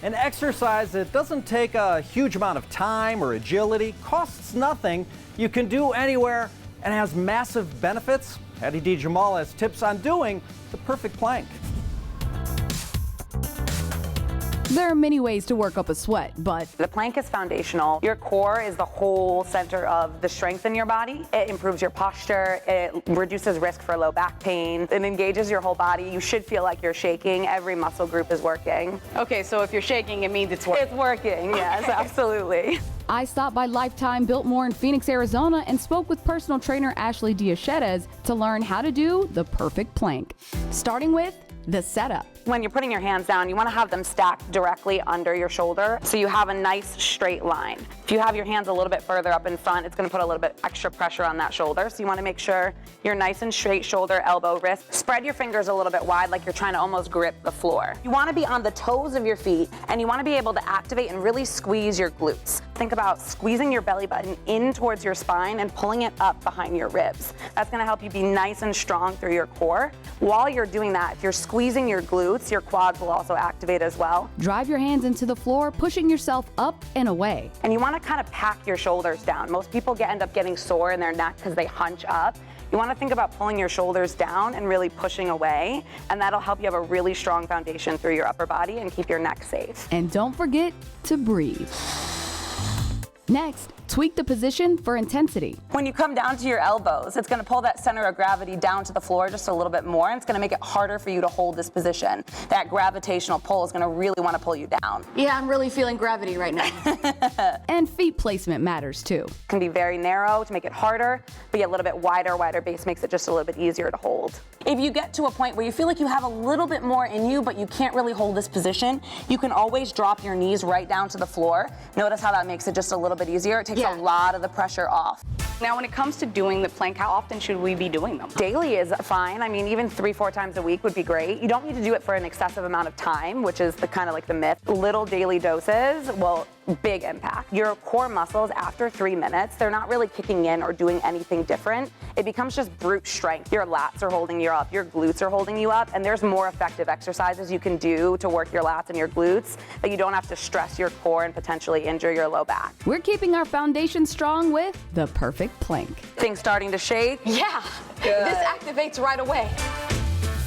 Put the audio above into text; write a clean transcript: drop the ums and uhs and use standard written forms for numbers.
An exercise that doesn't take a huge amount of time or agility, costs nothing, you can do anywhere, and has massive benefits. Haddie Djemal has tips on doing the perfect plank. There are many ways to work up a sweat, but the plank is foundational. Your core is the whole center of the strength in your body. It improves your posture. It reduces risk for low back pain. It engages your whole body. You should feel like you're shaking. Every muscle group is working. Okay, so if you're shaking, it means it's working. It's working, yes, absolutely. I stopped by Lifetime Biltmore in Phoenix, Arizona, and spoke with personal trainer Ashley Deacetis to learn how to do the perfect plank. Starting with the setup. When you're putting your hands down, you want to have them stacked directly under your shoulder so you have a nice straight line. If you have your hands a little bit further up in front, it's going to put a little bit extra pressure on that shoulder. So you want to make sure you're nice and straight, shoulder, elbow, wrist. Spread your fingers a little bit wide like you're trying to almost grip the floor. You want to be on the toes of your feet, and you want to be able to activate and really squeeze your glutes. Think about squeezing your belly button in towards your spine and pulling it up behind your ribs. That's going to help you be nice and strong through your core. While you're doing that, if you're squeezing your glutes, your quads will also activate as well. Drive your hands into the floor, pushing yourself up and away. And you want to kind of pack your shoulders down. Most people end up getting sore in their neck because they hunch up. You want to think about pulling your shoulders down and really pushing away, and that'll help you have a really strong foundation through your upper body and keep your neck safe. And don't forget to breathe. Next, tweak the position for intensity. When you come down to your elbows, it's going to pull that center of gravity down to the floor just a little bit more, and it's going to make it harder for you to hold this position. That gravitational pull is going to really want to pull you down. Yeah, I'm really feeling gravity right now. And feet placement matters too. It can be very narrow to make it harder, but a little bit wider base makes it just a little bit easier to hold. If you get to a point where you feel like you have a little bit more in you, but you can't really hold this position, you can always drop your knees right down to the floor. Notice how that makes it just a little bit easier. It takes a lot of the pressure off. Now, when it comes to doing the plank, how often should we be doing them? Daily is fine. I mean, even 3-4 times a week would be great. You don't need to do it for an excessive amount of time, which is the kind of like the myth. Little daily doses will big impact. Your core muscles, after 3 minutes, they're not really kicking in or doing anything different. It becomes just brute strength. Your lats are holding you up, your glutes are holding you up, and there's more effective exercises you can do to work your lats and your glutes that you don't have to stress your core and potentially injure your low back. We're keeping our foundation strong with the perfect plank. Things starting to shake? Yeah, this activates right away.